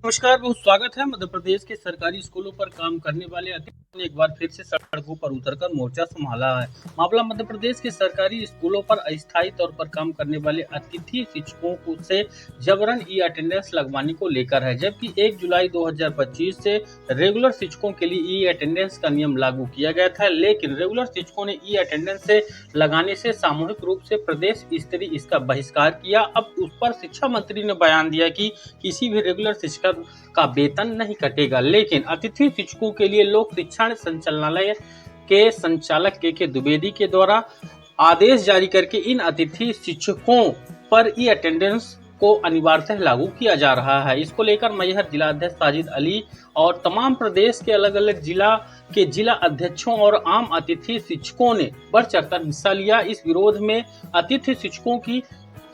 नमस्कार, बहुत स्वागत है। मध्य प्रदेश के सरकारी स्कूलों पर काम करने वाले अतिथियों ने एक बार फिर से सड़कों पर उतरकर मोर्चा संभाला है। मामला मध्य प्रदेश के सरकारी स्कूलों पर अस्थायी तौर पर काम करने वाले अतिथि शिक्षकों को से जबरन ई अटेंडेंस लगवाने को लेकर है, जबकि 1 जुलाई 2025 से रेगुलर शिक्षकों के लिए ई अटेंडेंस का नियम लागू किया गया था। लेकिन रेगुलर शिक्षकों ने ई अटेंडेंस से लगाने से सामूहिक रूप से प्रदेश स्तरीय इसका बहिष्कार किया। अब उस पर शिक्षा मंत्री ने बयान दिया कि किसी भी रेगुलर शिक्षक का वेतन नहीं कटेगा, लेकिन अतिथि शिक्षकों के लिए लोक शिक्षण संचालनालय के संचालक के द्विवेदी के द्वारा आदेश जारी करके इन अतिथि शिक्षकों पर ई अटेंडेंस को अनिवार्यतः लागू किया जा रहा है। इसको लेकर मैहर जिला अध्यक्ष साजिद अली और तमाम प्रदेश के अलग अलग जिला के जिला अध्यक्षों और आम अतिथि शिक्षकों ने बढ़ चढ़कर हिस्सा लिया। इस विरोध में अतिथि शिक्षकों की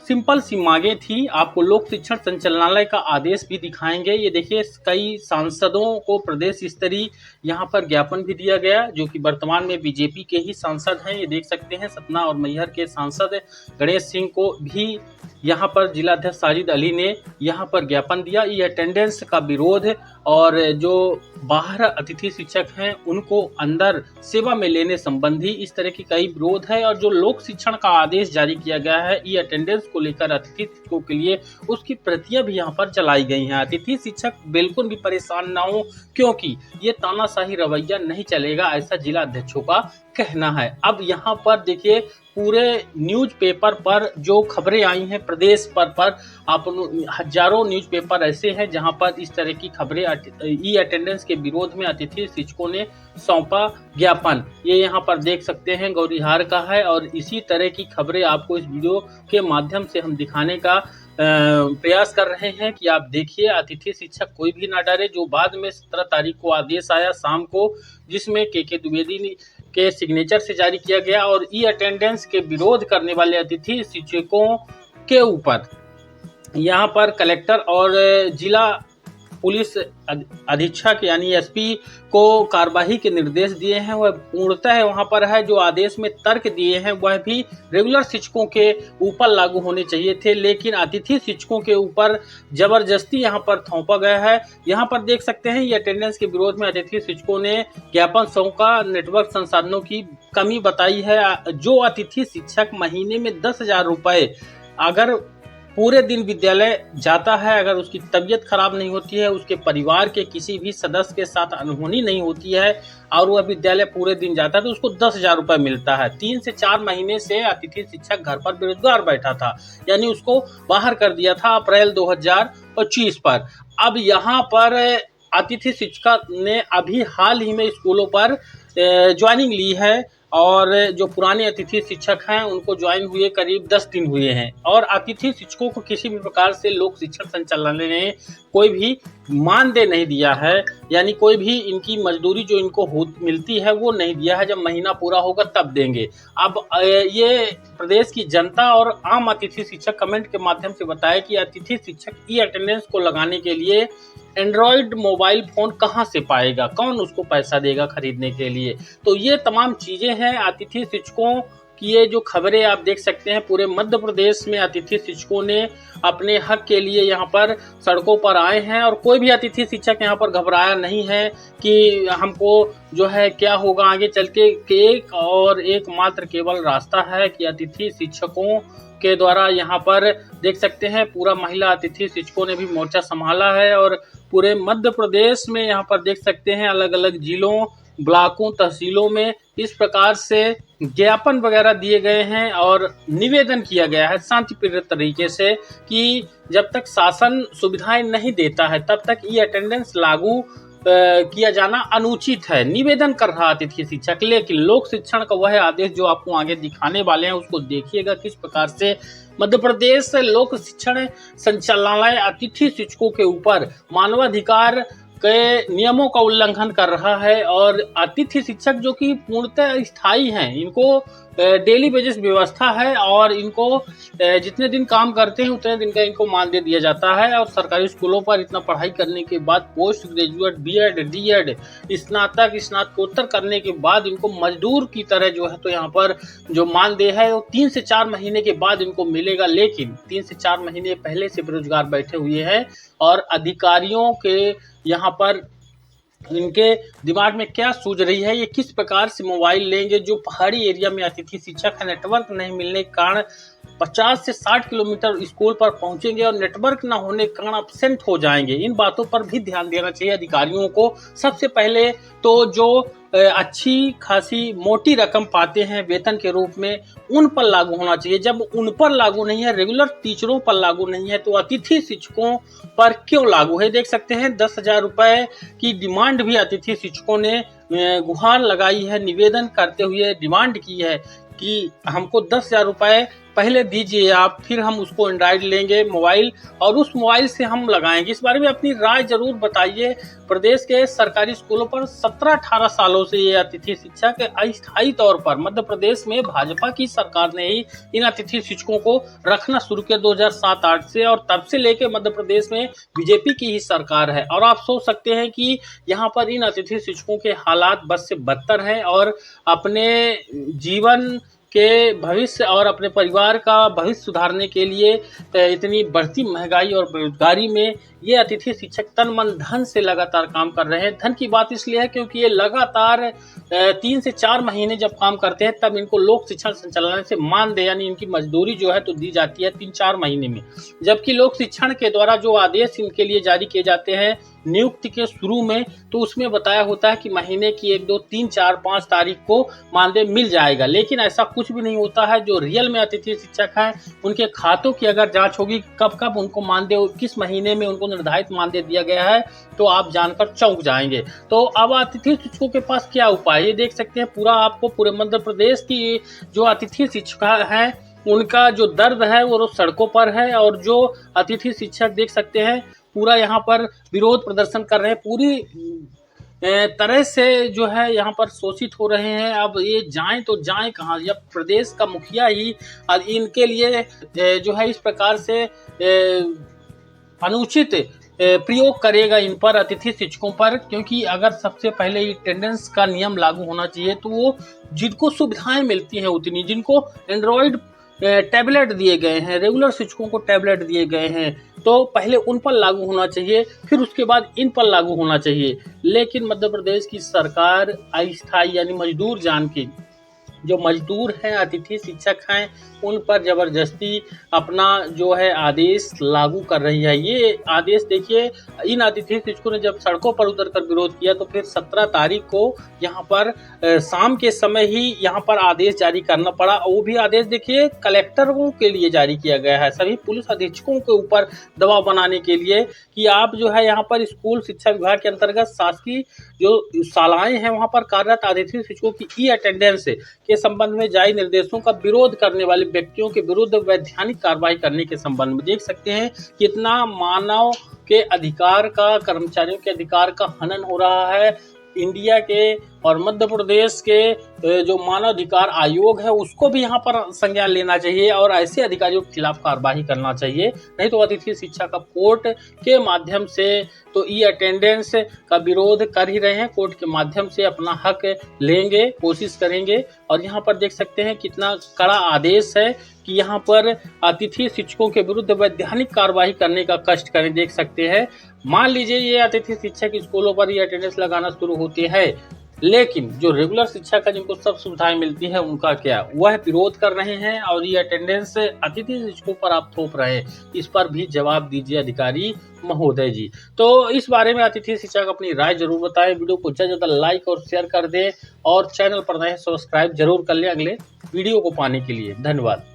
सिंपल सी मांगे थी। आपको लोक शिक्षण संचालनालय का आदेश भी दिखाएंगे। ये देखिए, कई सांसदों को प्रदेश स्तरीय यहाँ पर ज्ञापन भी दिया गया, जो कि वर्तमान में बीजेपी के ही सांसद हैं। ये देख सकते हैं, सतना और मैहर के सांसद गणेश सिंह को भी यहाँ पर जिलाध्यक्ष साजिद अली ने यहाँ पर ज्ञापन दिया। ये अटेंडेंस का विरोध और जो बाहर अतिथि शिक्षक हैं उनको अंदर सेवा में लेने संबंधी इस तरह की कई विरोध है। और जो लोक शिक्षण का आदेश जारी किया गया है ई अटेंडेंस को लेकर अतिथि शिक्षकों के लिए, उसकी प्रतियां भी यहाँ पर चलाई गई हैं। अतिथि शिक्षक बिल्कुल भी परेशान ना हो, क्योंकि ये तानाशाही रवैया नहीं चलेगा, ऐसा जिला अध्यक्षों का कहना है। अब यहाँ पर देखिए, पूरे न्यूज़पेपर पर जो खबरें आई हैं प्रदेश पर आप हजारों न्यूज़पेपर ऐसे हैं जहां पर इस तरह की खबरें ई अटेंडेंस के विरोध में अतिथि शिक्षकों ने सौंपा ज्ञापन। ये यहां पर देख सकते हैं, गौरीहार का है। और इसी तरह की खबरें आपको इस वीडियो के माध्यम से हम दिखाने का प्रयास कर रहे हैं कि आप देखिए। अतिथि शिक्षक कोई भी ना डरे, जो बाद में 17 तारीख को आदेश आया शाम को, जिसमें के द्विवेदी के सिग्नेचर से जारी किया गया। और ई अटेंडेंस के विरोध करने वाले अतिथि शिक्षकों के ऊपर यहाँ पर कलेक्टर और जिला पुलिस अधीक्षक यानी एसपी को कार्रवाई के निर्देश दिए हैं। वह पूर्णतः वहां पर है, जो आदेश में तर्क दिए हैं वह भी रेगुलर शिक्षकों के ऊपर लागू होने चाहिए थे, लेकिन अतिथि शिक्षकों के ऊपर जबरदस्ती यहां पर थोपा गया है। यहां पर देख सकते हैं, ये अटेंडेंस के विरोध में अतिथि शिक्षकों ने ज्ञापन सौंपा। नेटवर्क संसाधनों की कमी बताई है। जो अतिथि शिक्षक महीने में 10,000 रुपए अगर पूरे दिन विद्यालय जाता है, अगर उसकी तबीयत खराब नहीं होती है, उसके परिवार के किसी भी सदस्य के साथ अनहोनी नहीं होती है और वह विद्यालय पूरे दिन जाता है, तो उसको 10,000 रुपए मिलता है। 3 से 4 महीने से अतिथि शिक्षक घर पर बेरोजगार बैठा था, यानी उसको बाहर कर दिया था अप्रैल 2025 पर। अब यहाँ पर अतिथि शिक्षक ने अभी हाल ही में स्कूलों पर ज्वाइनिंग ली है और जो पुराने अतिथि शिक्षक हैं उनको ज्वाइन हुए करीब 10 दिन हुए हैं। और अतिथि शिक्षकों को किसी भी प्रकार से लोक शिक्षण संचालनालय ने कोई भी मानदेय नहीं दिया है, यानी कोई भी इनकी मजदूरी जो इनको मिलती है वो नहीं दिया है। जब महीना पूरा होगा तब देंगे। अब ये प्रदेश की जनता और आम अतिथि शिक्षक कमेंट के माध्यम से बताया कि अतिथि शिक्षक ई अटेंडेंस को लगाने के लिए एंड्रॉयड मोबाइल फोन कहाँ से पाएगा, कौन उसको पैसा देगा खरीदने के लिए। तो ये तमाम चीजें हैं। अतिथि शिक्षकों की ये जो खबरें आप देख सकते हैं, पूरे मध्य प्रदेश में अतिथि शिक्षकों ने अपने हक के लिए यहाँ पर सड़कों पर आए हैं। और कोई भी अतिथि शिक्षक यहाँ पर घबराया नहीं है कि हमको जो है क्या होगा आगे चल के। एक और एकमात्र केवल रास्ता है कि अतिथि शिक्षकों के द्वारा यहाँ पर देख सकते हैं, पूरा महिला अतिथि शिक्षकों ने भी मोर्चा संभाला है। और पूरे मध्य प्रदेश में यहाँ पर देख सकते हैं, अलग अलग जिलों, ब्लॉकों, तहसीलों में इस प्रकार से ज्ञापन वगैरह दिए गए हैं और निवेदन किया गया है शांतिप्रिय तरीके से कि जब तक शासन सुविधाएं नहीं देता है तब तक ई अटेंडेंस लागू किया जाना अनुचित है। निवेदन कर रहा अतिथि शिक्षक। लेकिन लोक शिक्षण का वह आदेश जो आपको आगे दिखाने वाले हैं, उसको देखिएगा किस प्रकार से मध्य प्रदेश लोक शिक्षण संचालनालय अतिथि शिक्षकों के ऊपर मानवाधिकार के नियमों का उल्लंघन कर रहा है। और अतिथि शिक्षक जो कि पूर्णतः स्थायी हैं, इनको डेली बेसिस व्यवस्था है और इनको जितने दिन काम करते हैं उतने दिन का इनको मानदेय दिया जाता है। और सरकारी स्कूलों पर इतना पढ़ाई करने के बाद पोस्ट ग्रेजुएट, बीएड, डीएड, स्नातक, स्नातकोत्तर करने के बाद इनको मजदूर की तरह जो है तो यहाँ पर जो मानदेय है वो 3 से 4 महीने के बाद इनको मिलेगा। लेकिन 3 से 4 महीने पहले से बेरोजगार बैठे हुए हैं और अधिकारियों के यहाँ पर इनके दिमाग में क्या सूझ रही है, ये किस प्रकार से मोबाइल लेंगे। जो पहाड़ी एरिया में अतिथि शिक्षक है, नेटवर्क नहीं मिलने के कारण 50 से 60 किलोमीटर स्कूल पर पहुंचेंगे और नेटवर्क ना होने के कारण एब्सेंट हो जाएंगे। इन बातों पर भी ध्यान देना चाहिए अधिकारियों को। सबसे पहले तो जो अच्छी खासी मोटी रकम पाते हैं वेतन के रूप में, उन पर लागू होना चाहिए। जब उन पर लागू नहीं है, रेगुलर टीचरों पर लागू नहीं है, तो अतिथि शिक्षकों पर क्यों लागू है। देख सकते हैं 10,000 रुपए की डिमांड भी अतिथि शिक्षकों ने गुहार लगाई है, निवेदन करते हुए डिमांड की है कि हमको 10,000 रुपए पहले दीजिए आप, फिर हम उसको एंड्रॉइड लेंगे मोबाइल और उस मोबाइल से हम लगाएंगे। इस बारे में अपनी राय जरूर बताइए। प्रदेश के सरकारी स्कूलों पर 17-18 सालों से ये अतिथि शिक्षक अस्थायी तौर पर, मध्य प्रदेश में भाजपा की सरकार ने ही इन अतिथि शिक्षकों को रखना शुरू किया 2007-8 से, और तब से लेके मध्य प्रदेश में बीजेपी की ही सरकार है। और आप सोच सकते हैं कि यहाँ पर इन अतिथि शिक्षकों के हालात बद से बदतर हैं और अपने जीवन के भविष्य और अपने परिवार का भविष्य सुधारने के लिए इतनी बढ़ती महंगाई और बेरोजगारी में ये अतिथि शिक्षक तन मन धन से लगातार काम कर रहे हैं। धन की बात इसलिए है क्योंकि ये लगातार 3 से 4 महीने जब काम करते हैं तब इनको लोक शिक्षण संचालनालय से मानदेय यानी इनकी मजदूरी जो है तो दी जाती है 3-4 महीने में। जबकि लोक शिक्षण के द्वारा जो आदेश इनके लिए जारी किए जाते हैं नियुक्ति के शुरू में, तो उसमें बताया होता है कि महीने की 1, 2, 3, 4, 5 तारीख को मानदेय मिल जाएगा। लेकिन ऐसा कुछ भी नहीं होता है। जो रियल में अतिथि शिक्षक हैं उनके खातों की अगर जांच होगी कब कब उनको मानदेय, किस महीने में उनको निर्धारित मानदेय दिया गया है, तो आप जानकर चौंक जाएंगे। तो अब अतिथि शिक्षकों के पास क्या उपाय, ये देख सकते हैं। पूरे मध्य प्रदेश की जो अतिथि शिक्षक हैं उनका जो दर्द है वो सड़कों पर है। और जो अतिथि शिक्षक देख सकते हैं पूरा यहाँ पर विरोध प्रदर्शन कर रहे हैं, पूरी तरह से जो है यहाँ पर शोषित हो रहे हैं। अब ये जाएं तो जाएं कहाँ, जब प्रदेश का मुखिया ही इनके लिए जो है इस प्रकार से अनुचित प्रयोग करेगा इन पर, अतिथि शिक्षकों पर। क्योंकि अगर सबसे पहले अटेंडेंस का नियम लागू होना चाहिए तो वो जिनको सुविधाएं मिलती हैं उतनी, जिनको एंड्रॉइड टैबलेट दिए गए हैं, रेगुलर शिक्षकों को टैबलेट दिए गए हैं, तो पहले उन पर लागू होना चाहिए, फिर उसके बाद इन पर लागू होना चाहिए। लेकिन मध्य प्रदेश की सरकार अस्थायी यानी मजदूर जान के, जो मजदूर हैं अतिथि शिक्षक हैं, उन पर जबरदस्ती अपना जो है आदेश लागू कर रही है। ये आदेश देखिए, इन अतिथि शिक्षकों ने जब सड़कों पर उतरकर विरोध किया तो फिर 17 तारीख को यहाँ पर शाम के समय ही यहाँ पर आदेश जारी करना पड़ा। वो भी आदेश देखिए कलेक्टरों के लिए जारी किया गया है, सभी पुलिस अधीक्षकों के ऊपर दबाव बनाने के लिए कि आप जो है यहाँ पर स्कूल शिक्षा विभाग के अंतर्गत शासकीय जो शालाएं हैं वहाँ पर कार्यरत अतिथि शिक्षकों की ई अटेंडेंस के संबंध में जारी निर्देशों का विरोध करने वाले व्यक्तियों के विरुद्ध वैधानिक कार्रवाई करने के संबंध में। देख सकते हैं कितना मानव के अधिकार का, कर्मचारियों के अधिकार का हनन हो रहा है। इंडिया के और मध्य प्रदेश के जो मानव अधिकार आयोग है उसको भी यहाँ पर संज्ञान लेना चाहिए और ऐसे अधिकारियों के खिलाफ कार्रवाई करना चाहिए। नहीं तो अतिथि शिक्षा का कोर्ट के माध्यम से तो ई अटेंडेंस का विरोध कर ही रहे हैं, कोर्ट के माध्यम से अपना हक लेंगे, कोशिश करेंगे। और यहाँ पर देख सकते हैं कितना कड़ा आदेश है कि यहाँ पर अतिथि शिक्षकों के विरुद्ध वैधानिक कार्रवाई करने का कष्ट करें। देख सकते हैं, मान लीजिए ये अतिथि शिक्षक स्कूलों पर ये अटेंडेंस लगाना शुरू होती है, लेकिन जो रेगुलर शिक्षक है जिनको सब सुविधाएं मिलती है उनका क्या, वह विरोध कर रहे हैं और ये अटेंडेंस अतिथि शिक्षकों पर आप थोप रहे हैं। इस पर भी जवाब दीजिए अधिकारी महोदय जी। तो इस बारे में अतिथि शिक्षक अपनी राय जरूर बताएं, वीडियो को ज़्यादा से ज़्यादा लाइक और शेयर कर दें और चैनल पर नए सब्सक्राइब जरूर कर लें अगले वीडियो को पाने के लिए। धन्यवाद।